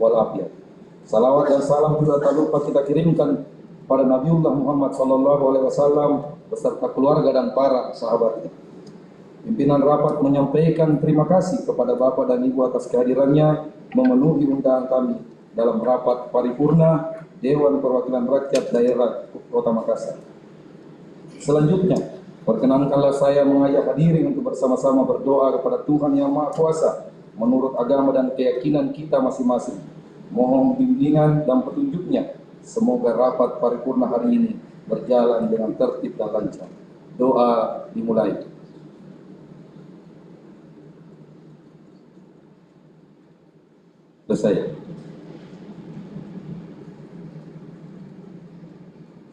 walafiat. Salawat dan salam juga tak lupa kita kirimkan pada Nabiullah Muhammad SAW beserta keluarga dan para sahabatnya. Pimpinan rapat menyampaikan terima kasih kepada Bapak dan Ibu atas kehadirannya memenuhi undangan kami dalam rapat paripurna Dewan Perwakilan Rakyat Daerah Kota Makassar. Selanjutnya, perkenankanlah saya mengajak hadirin untuk bersama-sama berdoa kepada Tuhan Yang Maha Kuasa menurut agama dan keyakinan kita masing-masing. Mohon bimbingan dan petunjuknya. Semoga rapat paripurna hari ini berjalan dengan tertib dan lancar. Doa dimulai. Selesai.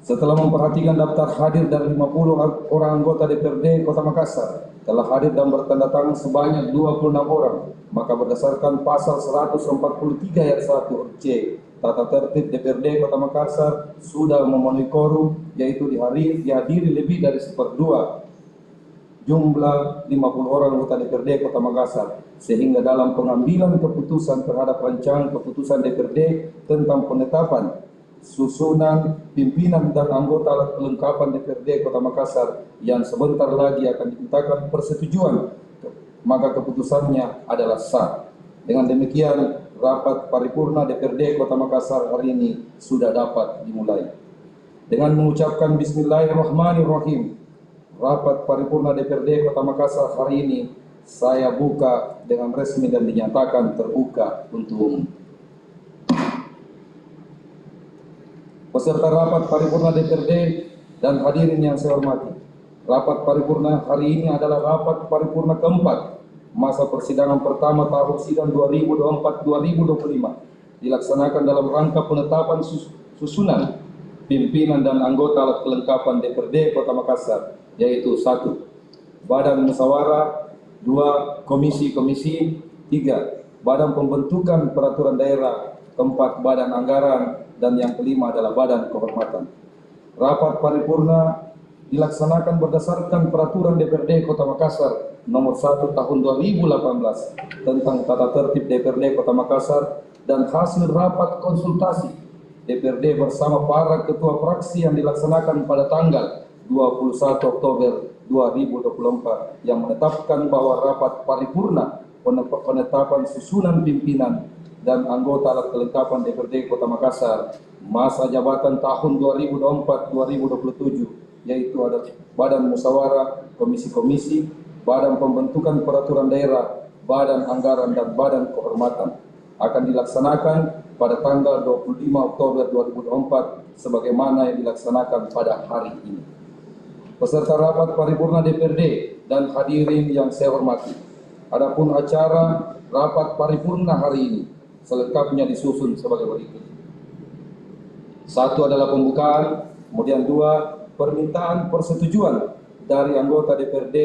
Setelah memperhatikan daftar hadir dari 50 orang anggota DPRD Kota Makassar telah hadir dan bertanda tangan sebanyak 26 orang, maka berdasarkan pasal 143 ayat 1 huruf C Tata Tertib DPRD Kota Makassar sudah memenuhi quorum, yaitu dihadiri lebih dari 1/2 jumlah 50 orang anggota DPRD Kota Makassar, sehingga dalam pengambilan keputusan terhadap rancangan keputusan DPRD tentang penetapan susunan pimpinan dan anggota alat kelengkapan DPRD Kota Makassar yang sebentar lagi akan dimintakan persetujuan, maka keputusannya adalah sah. Dengan demikian, rapat paripurna DPRD Kota Makassar hari ini sudah dapat dimulai. Dengan mengucapkan Bismillahirrahmanirrahim, rapat paripurna DPRD Kota Makassar hari ini saya buka dengan resmi dan dinyatakan terbuka untuk umum. Peserta rapat paripurna DPRD dan hadirin yang saya hormati, rapat paripurna hari ini adalah rapat paripurna keempat masa persidangan pertama tahun sidang 2024-2025 dilaksanakan dalam rangka penetapan susunan pimpinan dan anggota alat kelengkapan DPRD Kota Makassar, yaitu 1. Badan Musyawarah, 2. Komisi-komisi, 3. Badan Pembentukan Peraturan Daerah, 4. Badan Anggaran, dan yang kelima adalah Badan Kehormatan. Rapat paripurna dilaksanakan berdasarkan Peraturan DPRD Kota Makassar Nomor 1 Tahun 2018 tentang Tata Tertib DPRD Kota Makassar dan hasil rapat konsultasi DPRD bersama para ketua fraksi yang dilaksanakan pada tanggal 21 Oktober 2024 yang menetapkan bahwa rapat paripurna penetapan susunan pimpinan dan anggota alat kelengkapan DPRD Kota Makassar masa jabatan tahun 2024-2027, yaitu ada Badan Musyawarah, Komisi-komisi, Badan Pembentukan Peraturan Daerah, Badan Anggaran, dan Badan Kehormatan, akan dilaksanakan pada tanggal 25 Oktober 2024 sebagaimana yang dilaksanakan pada hari ini. Peserta rapat paripurna DPRD dan hadirin yang saya hormati, adapun acara rapat paripurna hari ini selengkapnya disusun sebagai berikut. 1 adalah pembukaan, kemudian 2 permintaan persetujuan dari anggota DPRD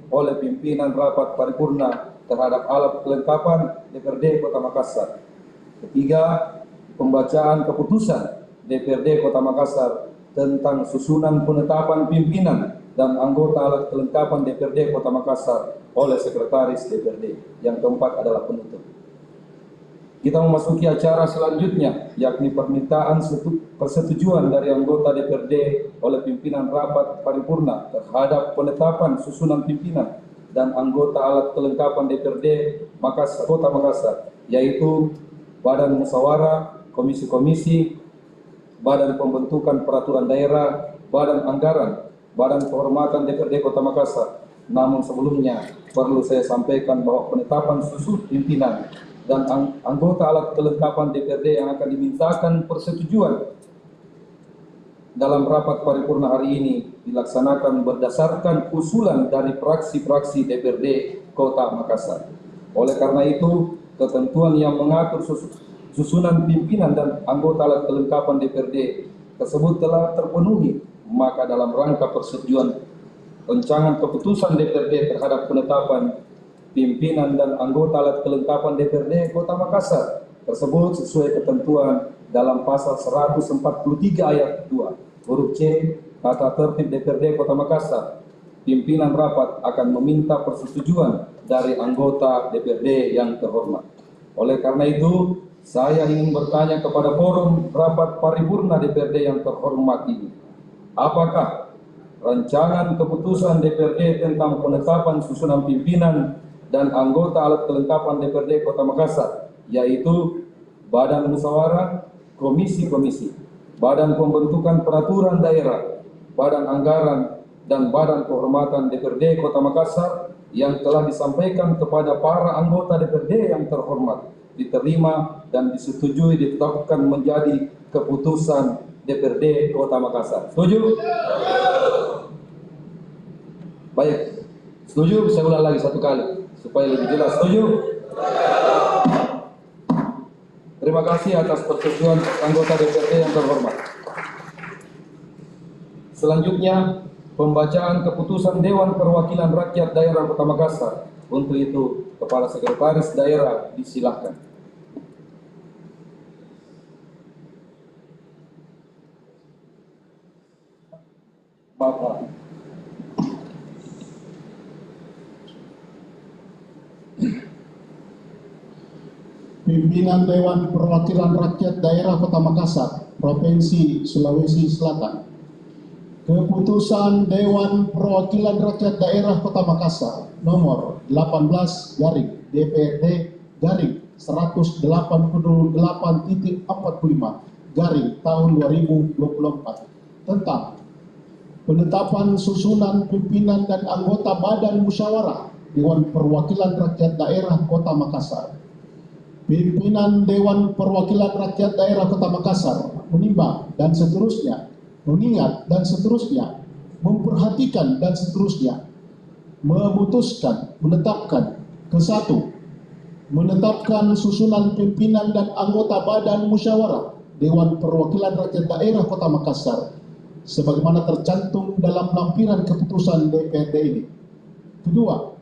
oleh pimpinan rapat paripurna terhadap alat kelengkapan DPRD Kota Makassar. 3, pembacaan keputusan DPRD Kota Makassar tentang susunan penetapan pimpinan dan anggota alat kelengkapan DPRD Kota Makassar oleh Sekretaris DPRD. Yang keempat adalah penutup. Kita memasuki acara selanjutnya, yakni permintaan persetujuan dari anggota DPRD oleh pimpinan rapat paripurna terhadap penetapan susunan pimpinan dan anggota alat kelengkapan DPRD Kota Makassar, yaitu Badan Musyawarah, Komisi-komisi, Badan Pembentukan Peraturan Daerah, Badan Anggaran, Badan Kehormatan DPRD Kota Makassar. Namun sebelumnya perlu saya sampaikan bahwa penetapan susun pimpinan dan anggota alat kelengkapan DPRD yang akan dimintakan persetujuan dalam rapat paripurna hari ini dilaksanakan berdasarkan usulan dari fraksi-fraksi DPRD Kota Makassar. Oleh karena itu, ketentuan yang mengatur susunan pimpinan dan anggota alat kelengkapan DPRD tersebut telah terpenuhi, maka dalam rangka persetujuan rancangan keputusan DPRD terhadap penetapan pimpinan dan anggota alat kelengkapan DPRD Kota Makassar tersebut sesuai ketentuan dalam pasal 143 ayat 2 huruf C Tata Tertib DPRD Kota Makassar. Pimpinan rapat akan meminta persetujuan dari anggota DPRD yang terhormat. Oleh karena itu, Saya ingin bertanya kepada forum rapat paripurna DPRD yang terhormat ini. Apakah rancangan keputusan DPRD tentang penetapan susunan pimpinan dan anggota alat kelengkapan DPRD Kota Makassar, yaitu Badan Musyawarah, Komisi-komisi, Badan Pembentukan Peraturan Daerah, Badan Anggaran, dan Badan Kehormatan DPRD Kota Makassar yang telah disampaikan kepada para anggota DPRD yang terhormat, diterima dan disetujui ditetapkan menjadi keputusan DPRD Kota Makassar. Setuju? Baik, setuju? Saya ulang lagi satu kali supaya lebih jelas. Setuju? Terima kasih atas persetujuan anggota DPRD yang terhormat. Selanjutnya, pembacaan keputusan Dewan Perwakilan Rakyat Daerah Kota Makassar. Untuk itu, Kepala Sekretaris Daerah disilahkan. Bapak. Pimpinan Dewan Perwakilan Rakyat Daerah Kota Makassar, Provinsi Sulawesi Selatan. Keputusan Dewan Perwakilan Rakyat Daerah Kota Makassar nomor 18 garing DPRD garing 188.45 garing tahun 2024 tentang penetapan susunan pimpinan dan anggota Badan Musyawarah Dewan Perwakilan Rakyat Daerah Kota Makassar. Pimpinan Dewan Perwakilan Rakyat Daerah Kota Makassar menimbang dan seterusnya, mengingat dan seterusnya, memperhatikan dan seterusnya, memutuskan, menetapkan ke-1, menetapkan susunan pimpinan dan anggota Badan Musyawarah Dewan Perwakilan Rakyat Daerah Kota Makassar sebagaimana tercantum dalam lampiran keputusan DPRD ini. Kedua,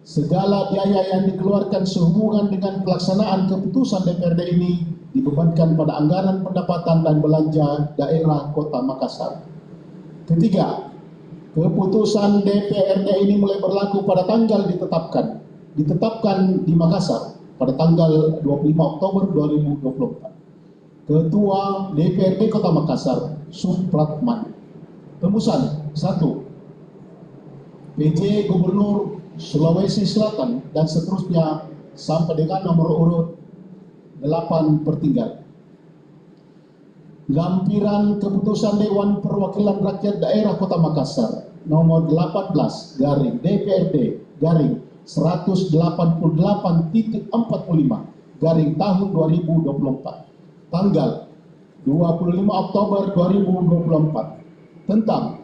segala biaya yang dikeluarkan sehubungan dengan pelaksanaan keputusan DPRD ini dibebankan pada anggaran pendapatan dan belanja daerah Kota Makassar. Ketiga, keputusan DPRD ini mulai berlaku pada tanggal ditetapkan di Makassar pada tanggal 25 Oktober 2024. Ketua DPRD Kota Makassar, Supratman. Tembusan 1. PJ Gubernur Sulawesi Selatan dan seterusnya sampai dengan nomor urut 8 tertinggal. Lampiran keputusan Dewan Perwakilan Rakyat Daerah Kota Makassar nomor 18 garing DPRD garing 188.45 garing tahun 2024 tanggal 25 Oktober 2024 tentang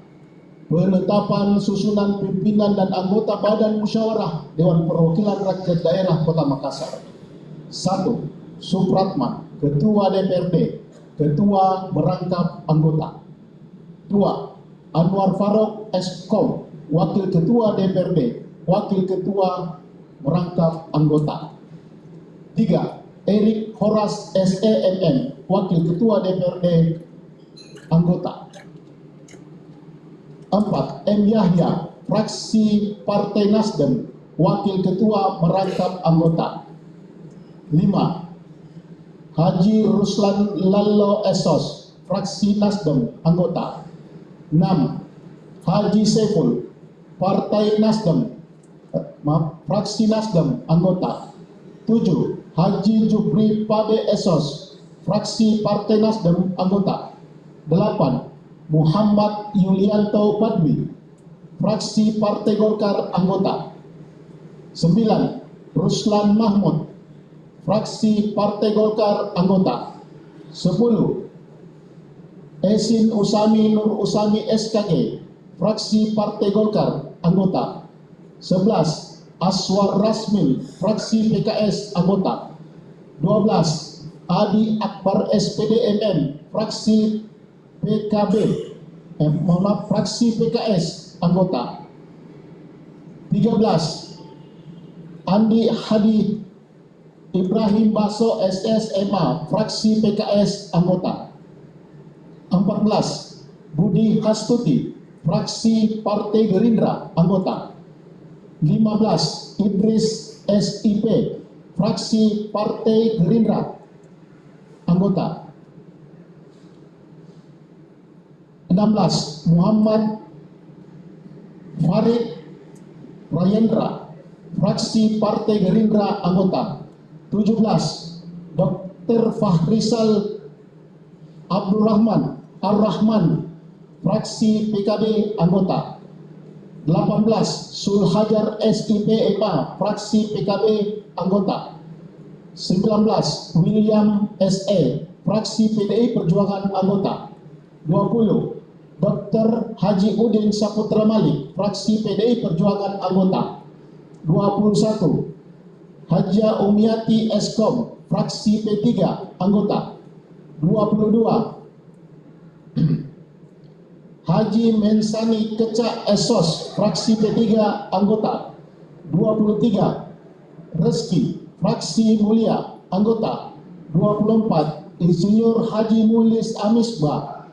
penetapan susunan pimpinan dan anggota Badan Musyawarah Dewan Perwakilan Rakyat Daerah Kota Makassar. 1. Supratman, Ketua DPRD, Ketua merangkap anggota. 2. Anwar Farouk Eskom, Wakil Ketua DPRD, Wakil Ketua merangkap anggota. 3. Erik Horas SEMM, Wakil Ketua DPRD, anggota. 4. M. Yahya, fraksi Partai Nasdem, Wakil Ketua merangkap anggota. 5. Haji Ruslan Lallo Esos, fraksi Nasdem, anggota. 6. Haji Saiful, Partai Nasdem, fraksi Nasdem, anggota. 7. Haji Jupri Pade Esos, fraksi Partai Nasdem, anggota. 8. Muhammad Yulianto Badwi, fraksi Partai Golkar, anggota. 9. Ruslan Mahmud, fraksi Partai Golkar, anggota. 10. Esin Usami Nur Usami SKG, fraksi Partai Golkar, anggota. 11. Aswar Rasmin, fraksi PKS, anggota. 12. Adi Akbar SPDMM, fraksi PKB, fraksi PKS, anggota. 13. Andi Hadi Ibrahim Baso SSMA, fraksi PKS, anggota. 14. Budi Hastuti, fraksi Partai Gerindra, anggota. 15. Idris SIP, fraksi Partai Gerindra, anggota. 16. Muhammad Farid Rayendra, fraksi Partai Gerindra, anggota. 17. Dr. Fahrizal Abdurrahman Ar-Rahman, fraksi PKB, anggota. 18. Sulhajar SIP MA, fraksi PKB, anggota. 19. William SE, fraksi PDI Perjuangan, anggota. 20. Dr. Haji Udin Saputra Malik, fraksi PDI Perjuangan, anggota. 21. Haja Umiati Eskom, fraksi P3, anggota. 22. Haji Mensani Keca Esos, fraksi P3, anggota. 23. Reski, fraksi Mulia, anggota. 24. Insinyur Haji Mulis Amisbah,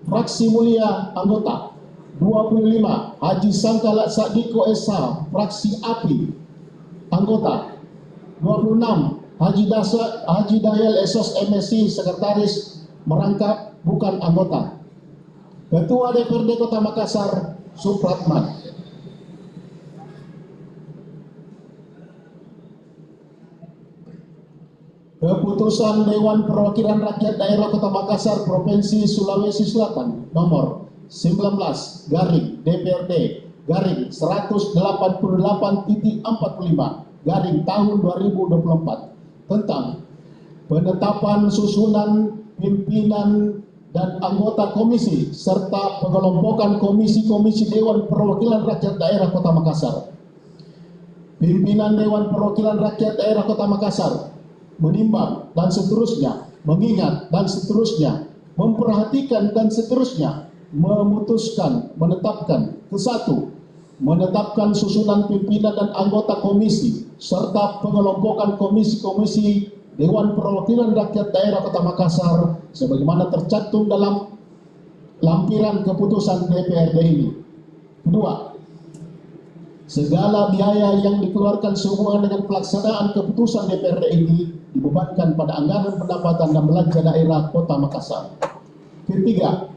fraksi Mulia, anggota. 25. Haji Sangkalat Sadiko Esa, fraksi API, anggota. 26. Haji Dayal Esos MSI, sekretaris merangkap, bukan anggota. Ketua DPRD Kota Makassar, Supratman. Keputusan Dewan Perwakilan Rakyat Daerah Kota Makassar Provinsi Sulawesi Selatan nomor 19 garing DPRD garing 188.45 garing tahun 2024 tentang penetapan susunan pimpinan dan anggota komisi serta pengelompokan komisi-komisi Dewan Perwakilan Rakyat Daerah Kota Makassar. Pimpinan Dewan Perwakilan Rakyat Daerah Kota Makassar menimbang dan seterusnya, mengingat dan seterusnya, memperhatikan dan seterusnya, memutuskan, menetapkan. Kesatu, menetapkan susunan pimpinan dan anggota komisi serta pengelompokan komisi-komisi Dewan Perwakilan Rakyat Daerah Kota Makassar sebagaimana tercantum dalam lampiran keputusan DPRD ini. Kedua, segala biaya yang dikeluarkan sehubungan dengan pelaksanaan keputusan DPRD ini dibebankan pada anggaran pendapatan dan belanja daerah Kota Makassar. Ketiga,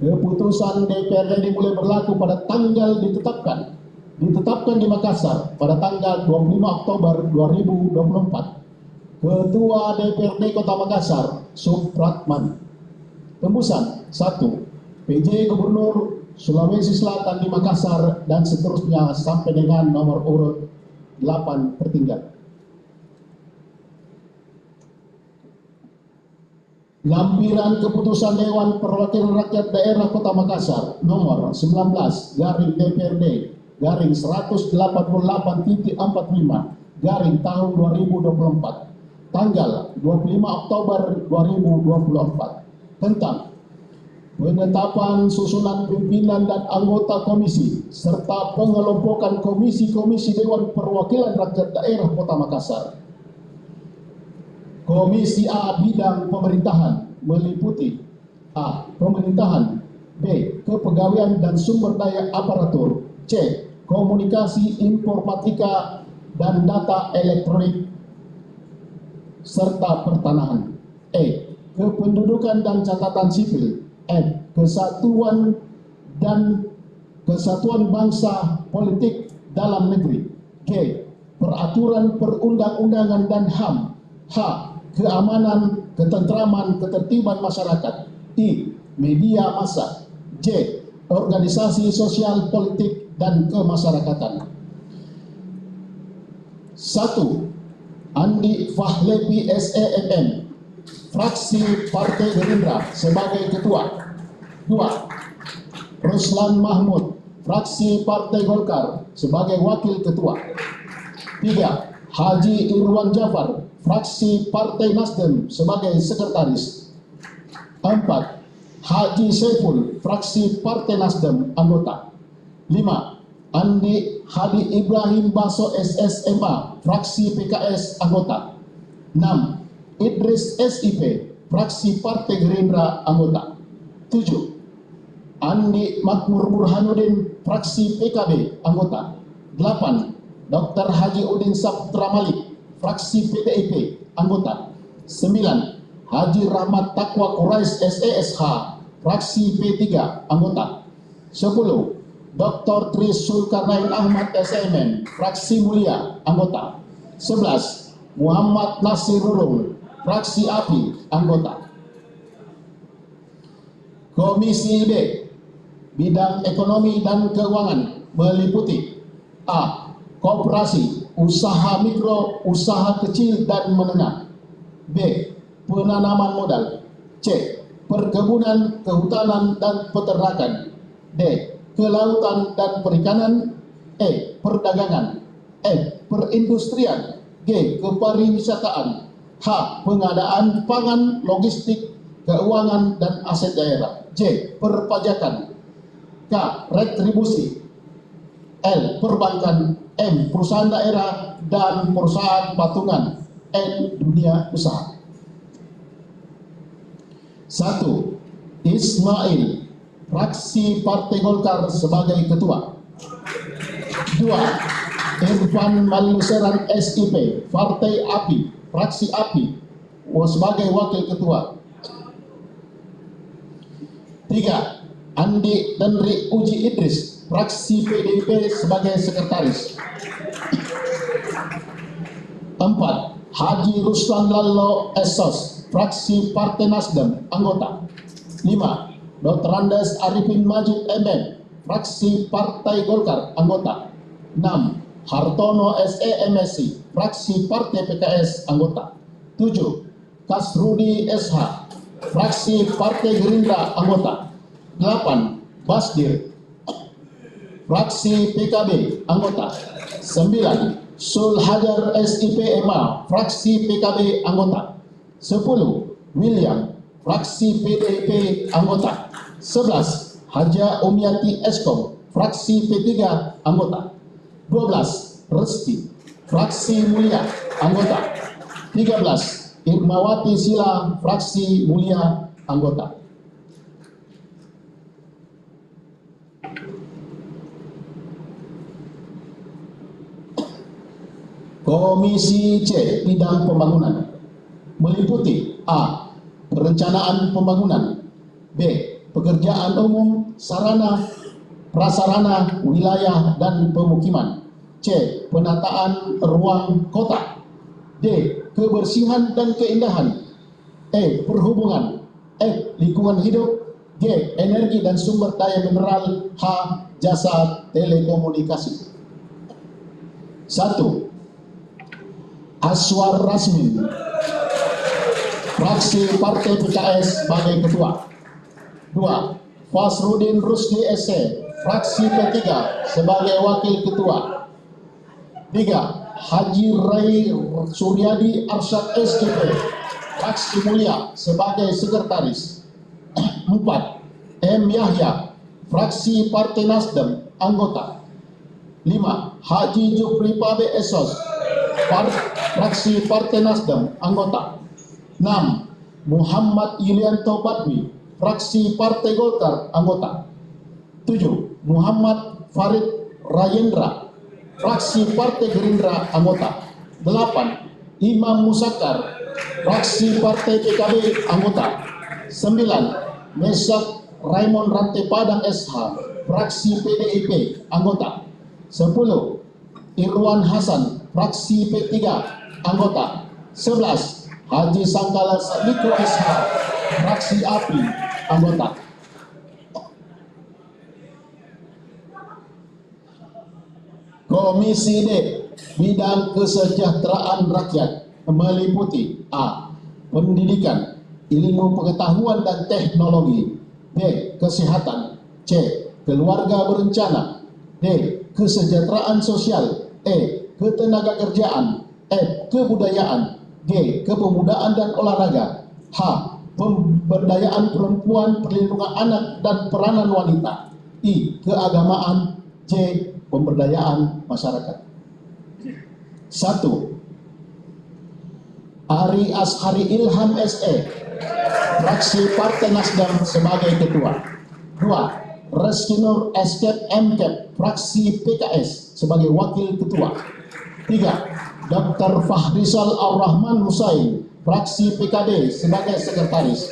keputusan DPRD dimulai berlaku pada tanggal ditetapkan di Makassar pada tanggal 25 Oktober 2024. Ketua DPRD Kota Makassar, Supratman. Tembusan 1. PJ Gubernur Sulawesi Selatan di Makassar dan seterusnya sampai dengan nomor urut 8 tertinggal. Lampiran keputusan Dewan Perwakilan Rakyat Daerah Kota Makassar nomor 19 garing DPRD garing 188.45 garing tahun 2024 tanggal 25 Oktober 2024 tentang penetapan susunan pimpinan dan anggota komisi serta pengelompokan komisi-komisi Dewan Perwakilan Rakyat Daerah Kota Makassar. Komisi A bidang pemerintahan meliputi A. Pemerintahan, B. Kepegawaian dan sumber daya aparatur, C. Komunikasi informatika dan data elektronik serta pertanahan, E. Kependudukan dan catatan sipil, F. Kesatuan bangsa politik dalam negeri, G. Peraturan perundang-undangan dan HAM, H. Keamanan, ketentraman, ketertiban masyarakat, I. Media massa, J. Organisasi sosial politik dan kemasyarakatan. 1. Andi Fahlevi SEMM, fraksi Partai Gerindra sebagai ketua. 2. Ruslan Mahmud, fraksi Partai Golkar sebagai wakil ketua. 3. Haji Irwan Jafar, fraksi Partai Nasdem sebagai sekretaris. 4. Haji Saiful, fraksi Partai Nasdem, anggota. 5. Andi Hadi Ibrahim Baso SSMA, fraksi PKS, anggota. 6. Idris SIP, fraksi Partai Gerindra, anggota. 7. Andi Makmur Burhanuddin, fraksi PKB, anggota. 8. Dr. Haji Udin Saputra Malik, fraksi PDIP, anggota. 9. Haji Rahmat Taqwa Quraisy SESH, fraksi P3, anggota. 10. Dr. Tri Zulkarnain Ahmad SMN, fraksi Mulia, anggota. 11. Muhammad Nasir Rurung, fraksi API, anggota. Komisi B, bidang ekonomi dan keuangan meliputi: A. Koperasi, usaha mikro, usaha kecil dan menengah. B. Penanaman modal. C. Perkebunan, kehutanan dan peternakan. D. Kelautan dan perikanan. E. Perdagangan. F. Perindustrian. G. Kepariwisataan. H. Pengadaan pangan, logistik, keuangan dan aset daerah. J. Perpajakan. K. Retribusi. L. Perbankan. M. Perusahaan daerah dan perusahaan patungan. N. Dunia usaha. 1. Ismail, fraksi Partai Golkar sebagai ketua. 2. Irfan Maluseran SIP, Partai API, fraksi API, sebagai wakil ketua. 3. Andi Denri Uji Idris, fraksi PDIP sebagai sekretaris. 4. Haji Ruslan Lallo Esos, fraksi Partai Nasdem, anggota. 5. Dr. Andes Arifin Majid MM, fraksi Partai Golkar, anggota. 6. Hartono SE MSI, fraksi Partai PKS, anggota. 7. Kasrudi SH, fraksi Partai Gerindra, anggota. 8. Basdir, fraksi PKB, anggota. 9. Sul Hajar SIP MA, fraksi PKB, anggota. 10. William, fraksi PDIP, anggota. 11. Haja Umiati Eskom, fraksi P3, anggota. 12. Resti, fraksi Mulia, anggota. 13. Irmawati Sila, fraksi Mulia, anggota. Komisi C, bidang pembangunan meliputi: A. Perencanaan pembangunan. B. Pekerjaan umum, sarana, prasarana, wilayah dan pemukiman. C. Penataan ruang kota. D. Kebersihan dan keindahan. E. Perhubungan. F. Lingkungan hidup. G. Energi dan sumber daya mineral. H. Jasa telekomunikasi. 1. Aswar Rasmin, fraksi Partai PKS sebagai ketua. 2. Fasrudin Rusdi SC, fraksi P3 sebagai wakil ketua. 3. Haji Rai Suryadi Arsyad SCP, fraksi Mulia sebagai sekretaris. 4. M. Yahya, fraksi Partai Nasdem, anggota. 5. Haji Jupri Pabe Esos, fraksi Partai Nasdem, anggota. 6. Muhammad Yulianto Badwi, fraksi Partai Golkar, anggota. 7. Muhammad Farid Rayendra, fraksi Partai Gerindra, anggota. 8. Imam Musakar, fraksi Partai PKB, anggota. 9. Mesak Raymond Rante Padang SH, fraksi PDIP, anggota. 10. Irwan Hasan, fraksi P3, anggota. 11. Haji Sangkala Sadiko SH, fraksi API, anggota. Komisi D, bidang kesejahteraan rakyat meliputi: A. Pendidikan, ilmu pengetahuan dan teknologi. B. Kesehatan. C. Keluarga berencana. D. Kesejahteraan sosial. E. Ketenagakerjaan. F. Kebudayaan. G. Kepemudaan dan olahraga. H. Pemberdayaan perempuan, perlindungan anak dan peranan wanita. I. Keagamaan. J. Pemberdayaan masyarakat. 1. Ari Ashari Ilham SE, fraksi Partai Nasdem sebagai ketua. 2. Reskinur Escape MCAP, fraksi PKS sebagai wakil ketua. 3. Dr. Fahrizal Ar-Rahman Husain, fraksi PKB sebagai sekretaris.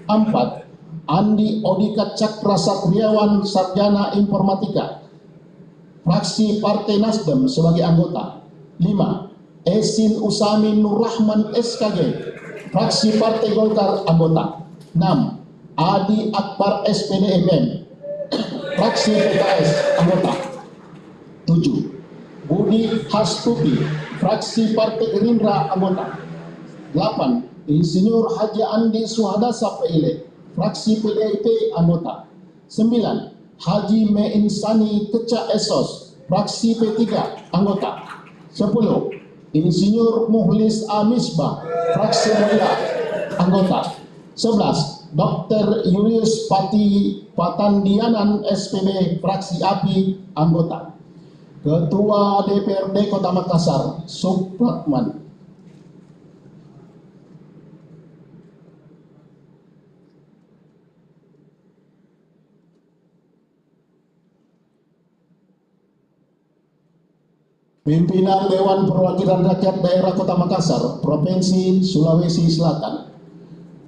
4. Andi Odika Cakra Satriawan, sarjana informatika, fraksi Partai Nasdem sebagai anggota. 5. Esin Usami Nurrahman SKG, fraksi Partai Golkar, anggota. 6. Adi Akbar SPD MM, fraksi PKS, anggota. 7. Budi Hastuti, fraksi Partai Gerindra, anggota. 8. Insinyur Haji Andi Suhadasa PILE, fraksi PDIP, anggota. 9. Haji Meinsani Keca Esos, fraksi P3, anggota. 10. Insinyur Muhlis Amisbah, fraksi Mulia, anggota. 11. Dr. Julius Patandianan SPB, fraksi API, anggota. Ketua DPRD Kota Makassar, Supratman. Pimpinan Dewan Perwakilan Rakyat Daerah Kota Makassar, Provinsi Sulawesi Selatan.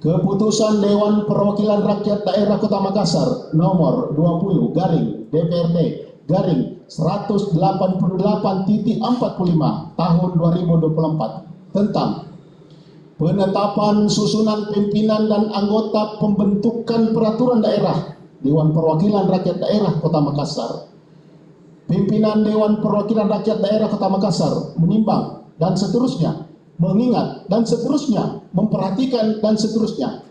Keputusan Dewan Perwakilan Rakyat Daerah Kota Makassar nomor 20 garing DPRD garing 188.45 tahun 2024 tentang penetapan susunan pimpinan dan anggota pembentukan peraturan daerah Dewan Perwakilan Rakyat Daerah Kota Makassar. Pimpinan Dewan Perwakilan Rakyat Daerah Kota Makassar menimbang dan seterusnya, mengingat dan seterusnya, memperhatikan dan seterusnya,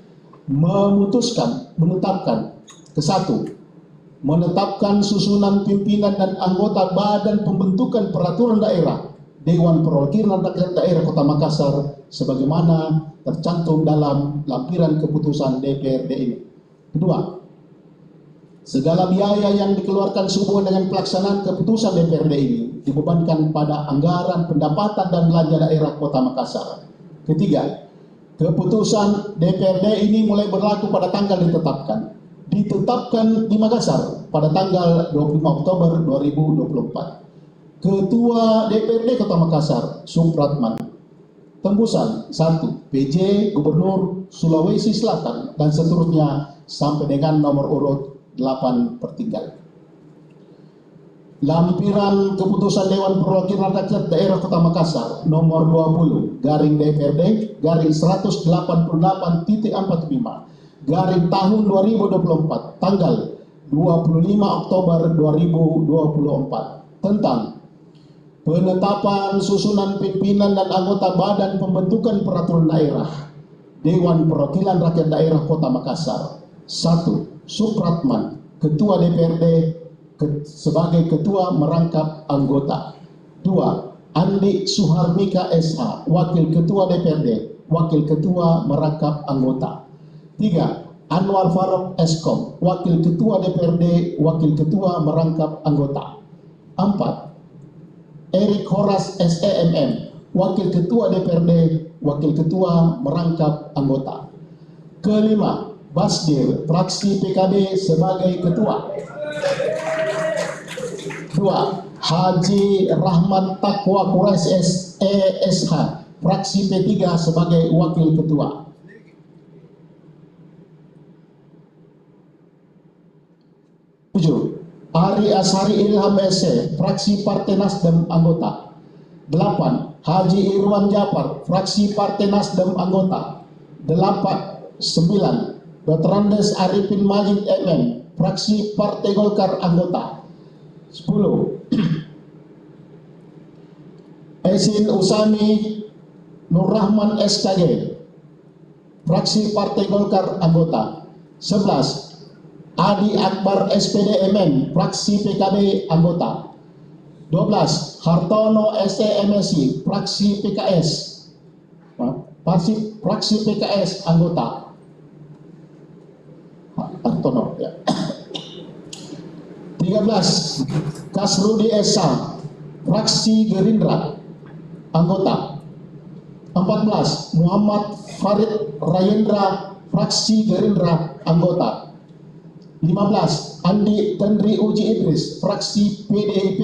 memutuskan, menetapkan. Ke-1, menetapkan susunan pimpinan dan anggota Badan Pembentukan Peraturan Daerah Dewan Perwakilan Rakyat Daerah Kota Makassar sebagaimana tercantum dalam lampiran keputusan DPRD ini. Kedua, segala biaya yang dikeluarkan sehubungan dengan pelaksanaan keputusan DPRD ini dibebankan pada anggaran pendapatan dan belanja daerah Kota Makassar. Ketiga, keputusan DPRD ini mulai berlaku pada tanggal ditetapkan di Makassar pada tanggal 25 Oktober 2024. Ketua DPRD Kota Makassar, Supratman. Tembusan 1. PJ Gubernur Sulawesi Selatan dan seterusnya sampai dengan nomor urut 8 tertinggal. Lampiran keputusan Dewan Perwakilan Rakyat Daerah Kota Makassar nomor 20 garing DPRD garing 188.45 garing tahun 2024 tanggal 25 Oktober 2024 tentang penetapan susunan pimpinan dan anggota Badan Pembentukan Peraturan Daerah Dewan Perwakilan Rakyat Daerah Kota Makassar. 1. Supratman, Ketua DPRD sebagai Ketua merangkap anggota. 2. Andi Suharmika SH, Wakil Ketua DPRD, Wakil Ketua merangkap anggota. 3. Anwar Farok Eskom, Wakil Ketua DPRD, Wakil Ketua merangkap anggota. 4. Erik Horas SEMM, Wakil Ketua DPRD, Wakil Ketua merangkap anggota. Kelima, Basdir, fraksi PKB sebagai Ketua. 2. Haji Rahman Takwa Quraisy SESH, fraksi P3 sebagai Wakil Ketua. 7. Ari Ashari Ilham SE, fraksi Partai Nasdem anggota. 8. Haji Irwan Jafar, fraksi Partai Nasdem anggota. 9. Dr. Andes Arifin Majid MM, fraksi Partai Golkar anggota. 10. Esin Usami Nurrahman SKG, fraksi Partai Golkar anggota. 11. Adi Akbar SPD MM, fraksi PKB anggota. 12. Hartono STMSI, fraksi PKS, fraksi PKS anggota. Hartono ya. 13. Kasrudi Esa, fraksi Gerindra anggota. 14. Muhammad Farid Rayendra, fraksi Gerindra anggota. 15. Andi Tendri Uji Idris, fraksi PDIP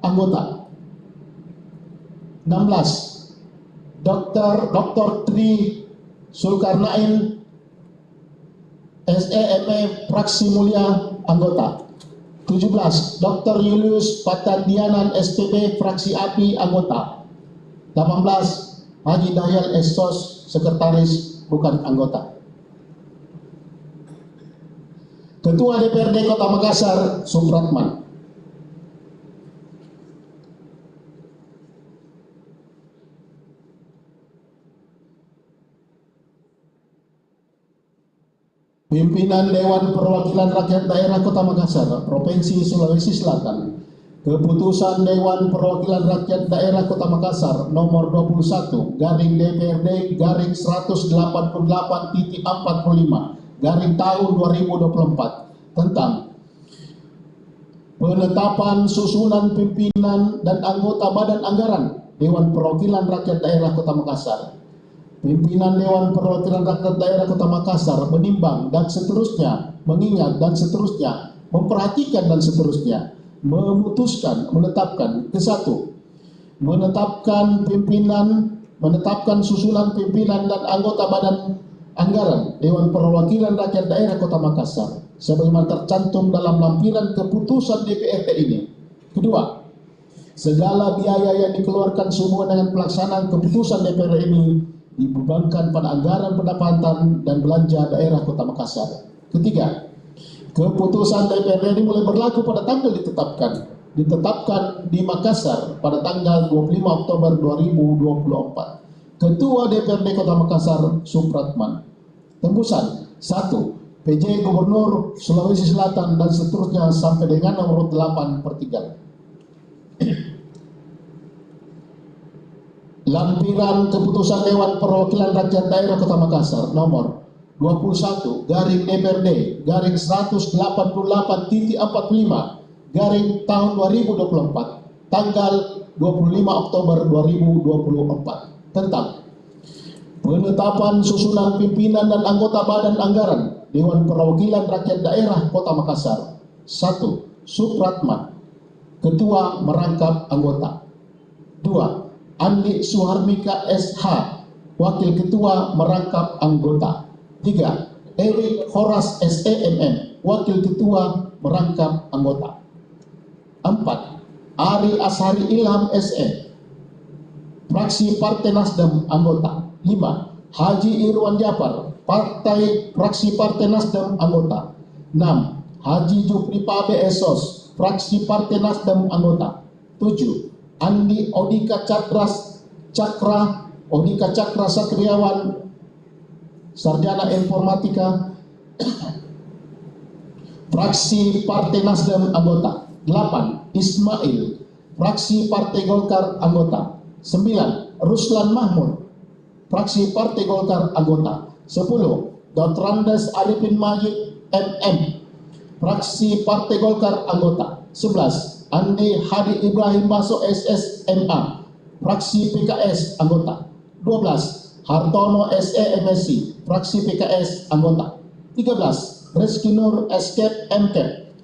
anggota. 16. Dr. Tri Sulkarnain SEME Fraksi Mulia anggota. 17. Dr. Julius Patandianan SPB Fraksi API anggota. 18. Haji Dahyal Esos Sekretaris bukan anggota. Ketua DPRD Kota Makassar Supratman. Pimpinan Dewan Perwakilan Rakyat Daerah Kota Makassar, Provinsi Sulawesi Selatan. Keputusan Dewan Perwakilan Rakyat Daerah Kota Makassar nomor 21 garing DPRD garing 188.45 garing tahun 2024 tentang penetapan susunan pimpinan dan anggota Badan Anggaran Dewan Perwakilan Rakyat Daerah Kota Makassar. Pimpinan Dewan Perwakilan Rakyat Daerah Kota Makassar menimbang dan seterusnya, mengingat dan seterusnya, memperhatikan dan seterusnya, memutuskan, menetapkan ke-1, menetapkan susunan pimpinan dan anggota Badan Anggaran Dewan Perwakilan Rakyat Daerah Kota Makassar sebagaimana tercantum dalam lampiran keputusan DPRD ini. Kedua, segala biaya yang dikeluarkan sehubungan dengan pelaksanaan keputusan DPRD ini dibebankan pada anggaran pendapatan dan belanja daerah Kota Makassar. Ketiga, keputusan DPRD ini mulai berlaku pada tanggal ditetapkan di Makassar pada tanggal 25 Oktober 2024. Ketua DPRD Kota Makassar Supratman. Tembusan 1. PJ Gubernur Sulawesi Selatan dan seterusnya sampai dengan nomor 8/3. Lampiran keputusan Dewan Perwakilan Rakyat Daerah Kota Makassar nomor 21 garing DPRD garing 188.45 garing tahun 2024 tanggal 25 Oktober 2024 tentang penetapan susunan pimpinan dan anggota Badan Anggaran Dewan Perwakilan Rakyat Daerah Kota Makassar. 1. Supratman, Ketua merangkap anggota. 2. Andi Suharmika SH, Wakil Ketua merangkap anggota. 3. Erik Horas SEMM, Wakil Ketua merangkap anggota. 4. Ari Ashari Ilham SE, Fraksi Partai Nasdem anggota. 5. Haji Irwan Jafar, Fraksi Partai Nasdem anggota. 6. Haji Jufri Pabe Esos, Fraksi Partai Nasdem anggota. 7. Andi Odika Cakra Satriawan, Sarjana Informatika, Fraksi Partai Nasdem anggota. 8. Ismail, Fraksi Partai Golkar anggota. 9. Ruslan Mahmud, Fraksi Partai Golkar anggota. 10. Dr. Andes Arifin Majid MM, Fraksi Partai Golkar anggota. 11. Andi Hadi Ibrahim Baso SSMA, Fraksi PKS anggota. 12. Hartono SE MSI, Fraksi PKS anggota. 13. Reski Nur Escape MK,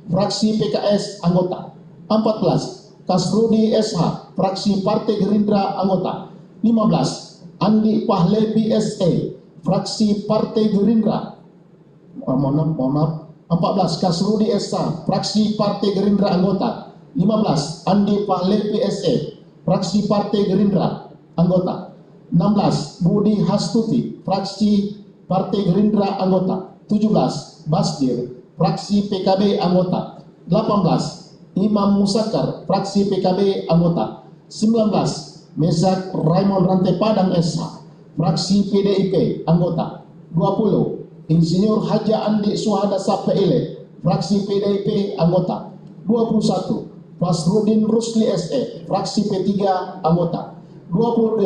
Fraksi PKS anggota. 14. Kasrudi SH, Fraksi Partai Gerindra anggota. 15. Andi Pahlevi SE, Fraksi Partai Gerindra. Mohon maaf. 14. Kasrudi SH, Fraksi Partai Gerindra anggota. 15. Andi Pahlevi SE, Fraksi Partai Gerindra anggota. 16. Budi Hastuti, Fraksi Partai Gerindra anggota. 17. Basdir, Fraksi PKB anggota. 18. Imam Musakar, Fraksi PKB anggota. 19. Mesak Raymond Rantai Padang SH, Fraksi PDIP anggota. 20. Insinyur Haja Andi Suhada Sapele, Fraksi PDIP anggota. 21. Fasrudin Rusli SE, Fraksi P3 anggota. 22.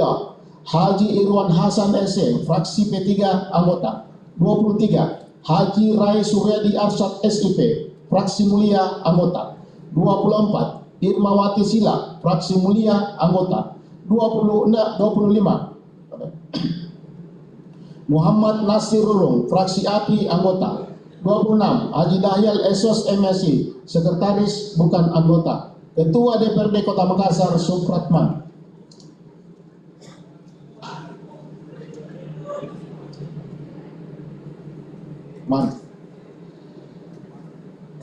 Haji Irwan Hasan SE, Fraksi P3 anggota. 23. Haji Rai Suryadi Arsyad SIP, Fraksi Mulia anggota. 24. Irmawati Sila, Fraksi Mulia anggota. 25. Muhammad Nasir Rurung, Fraksi API anggota. 26. Haji Dahyal Esos MSI, Sekretaris bukan anggota. Ketua DPRD Kota Makassar Supratman. Man.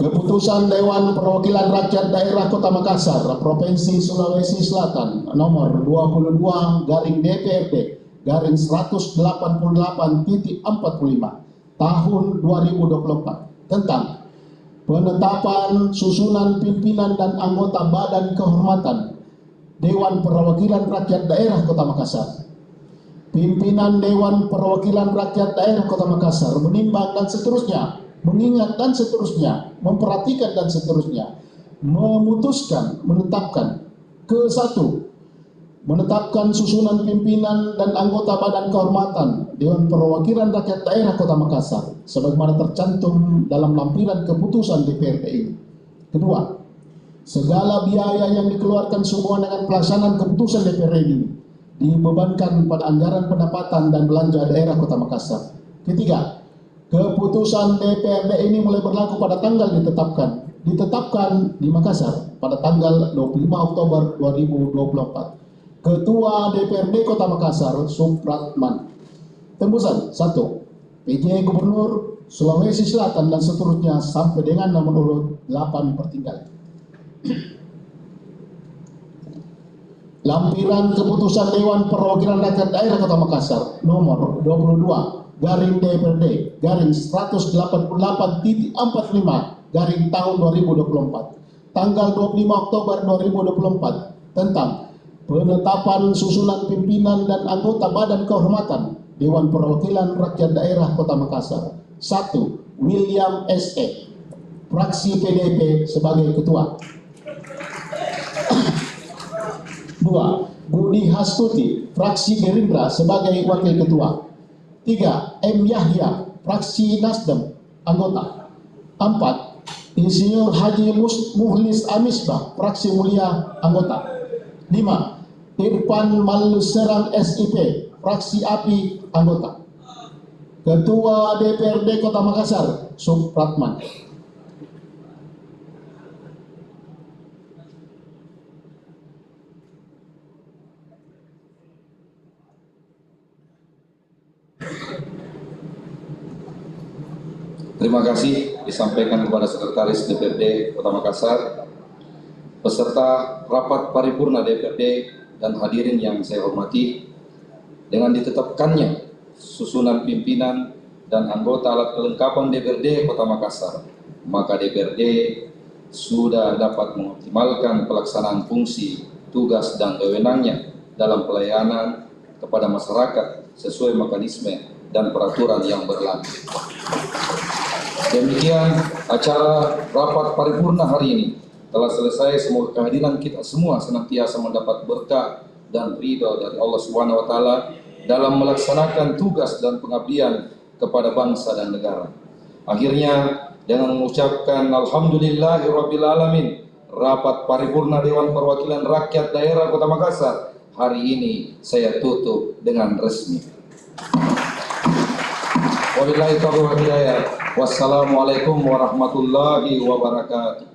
Keputusan Dewan Perwakilan Rakyat Daerah Kota Makassar, Provinsi Sulawesi Selatan, nomor 22/DPRD/188.45 tahun 2024 tentang penetapan susunan pimpinan dan anggota Badan Kehormatan Dewan Perwakilan Rakyat Daerah Kota Makassar. Pimpinan Dewan Perwakilan Rakyat Daerah Kota Makassar menimbang dan seterusnya, mengingat dan seterusnya, memperhatikan dan seterusnya, memutuskan, menetapkan ke-1, menetapkan susunan pimpinan dan anggota Badan Kehormatan Dewan Perwakilan Rakyat Daerah Kota Makassar sebagaimana tercantum dalam lampiran keputusan DPRD ini. Kedua, segala biaya yang dikeluarkan semua dengan pelaksanaan keputusan DPRD ini dibebankan pada anggaran pendapatan dan belanja daerah Kota Makassar. Ketiga, keputusan DPRD ini mulai berlaku pada tanggal ditetapkan di Makassar pada tanggal 25 Oktober 2024. Ketua DPRD Kota Makassar, Supratman. Tembusan 1. PJ Gubernur Sulawesi Selatan dan seterusnya sampai dengan nomor urut 8 pertinggal. Lampiran keputusan Dewan Perwakilan Rakyat Daerah Kota Makassar nomor 22/DPRD/188.45 tahun 2024 tanggal 25 Oktober 2024 tentang penetapan susunan pimpinan dan anggota Badan Kehormatan Dewan Perwakilan Rakyat Daerah Kota Makassar. 1. William S.E. fraksi PDIP sebagai ketua. 2. Budi Hastuti, fraksi Gerindra sebagai wakil ketua. 3. M. Yahya, fraksi Nasdem, anggota. 4. Insinyur Haji Muhlis Amisbah, fraksi Mulia, anggota. 5. Irfan Maluserang SIP, fraksi API, anggota. Ketua DPRD Kota Makassar, Supratman. Terima kasih disampaikan kepada Sekretaris DPRD Kota Makassar, peserta rapat paripurna DPRD dan hadirin yang saya hormati. Dengan ditetapkannya susunan pimpinan dan anggota alat kelengkapan DPRD Kota Makassar, maka DPRD sudah dapat mengoptimalkan pelaksanaan fungsi, tugas dan wewenangnya dalam pelayanan kepada masyarakat sesuai mekanisme dan peraturan yang berlaku. Demikian acara rapat paripurna hari ini telah selesai. Semoga kehadiran kita semua senantiasa mendapat berkah dan ridha dari Allah Subhanahu wa taala dalam melaksanakan tugas dan pengabdian kepada bangsa dan negara. Akhirnya dengan mengucapkan alhamdulillahirabbil alamin, rapat paripurna Dewan Perwakilan Rakyat Daerah Kota Makassar hari ini saya tutup dengan resmi. Wabillahi taufiq wal hidayah. Wassalamualaikum warahmatullahi wabarakatuh.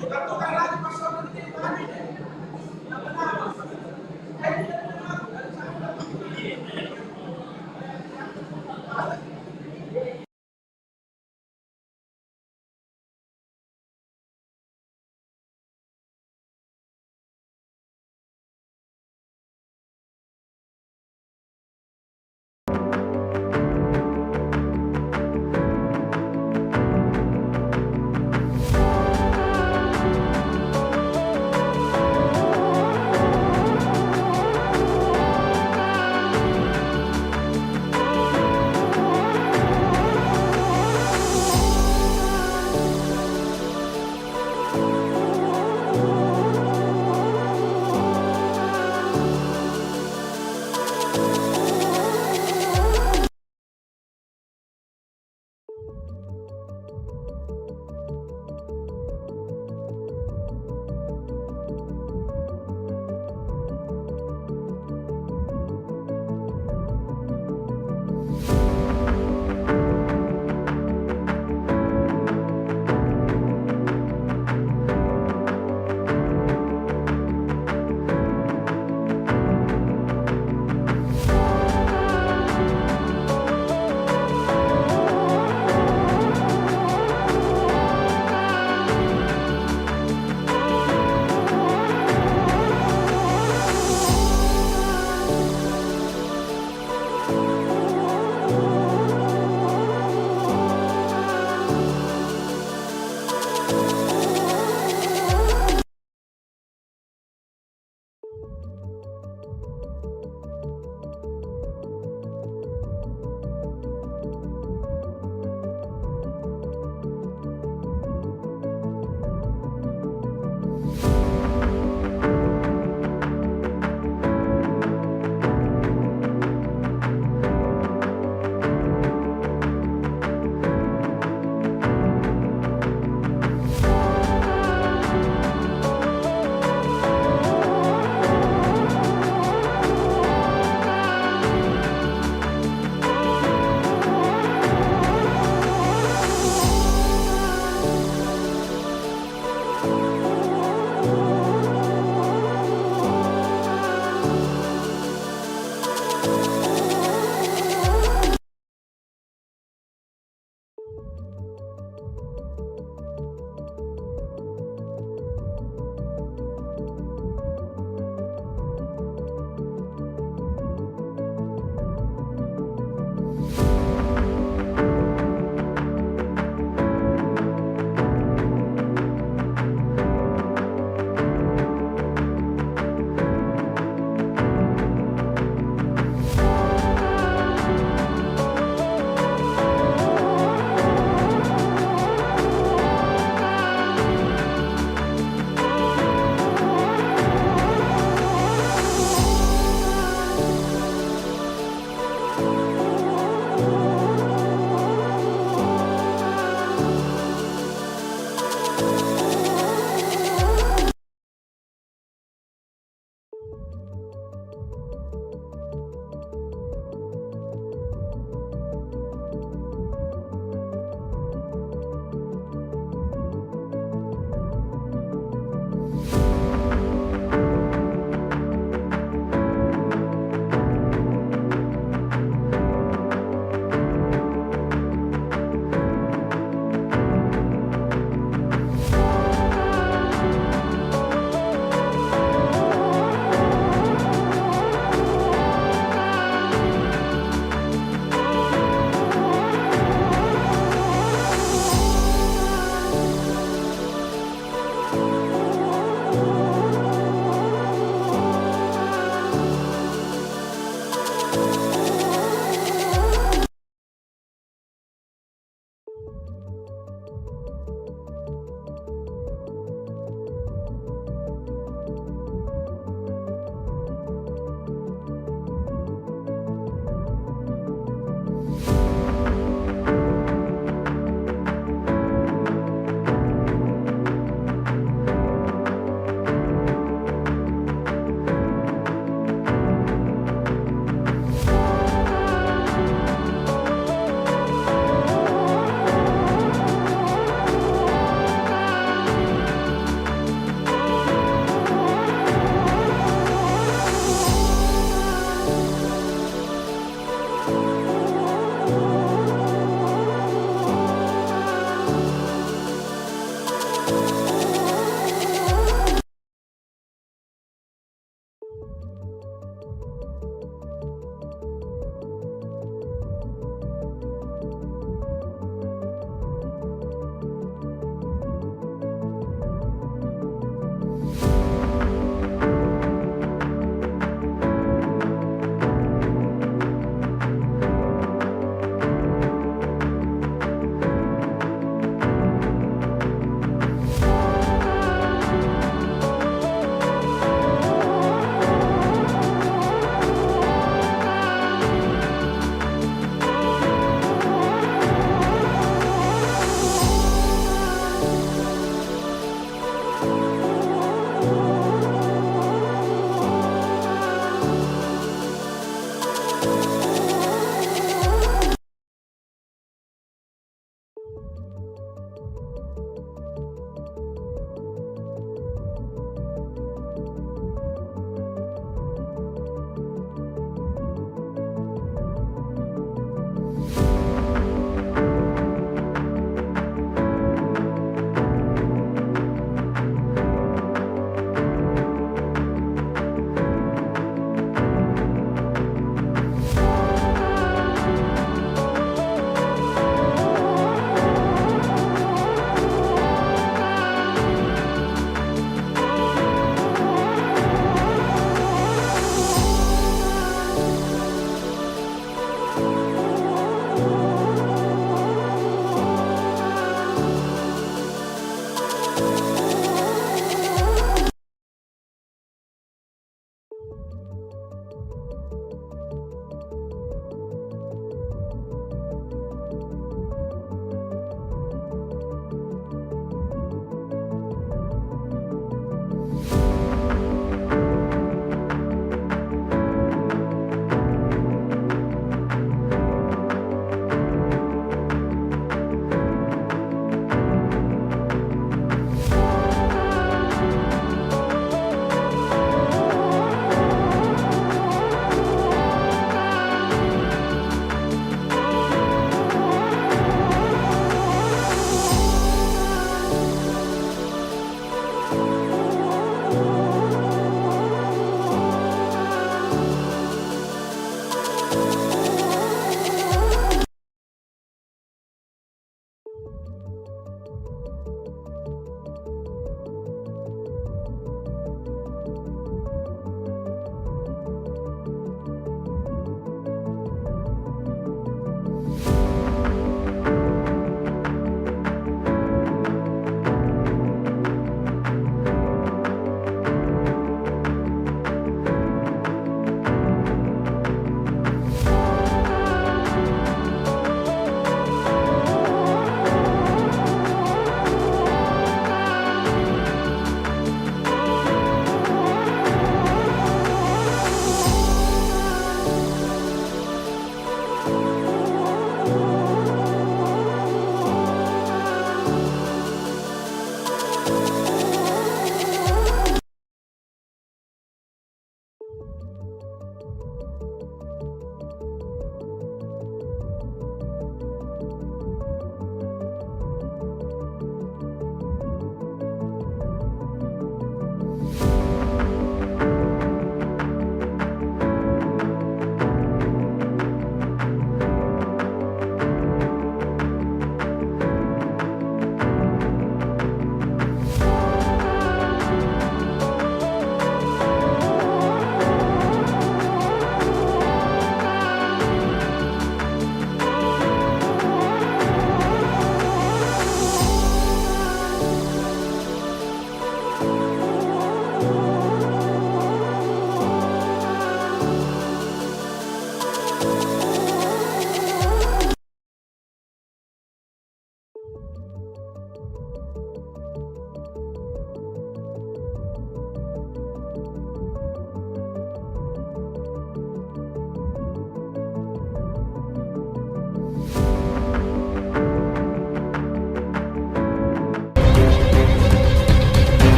Tukar lagi paslon nanti.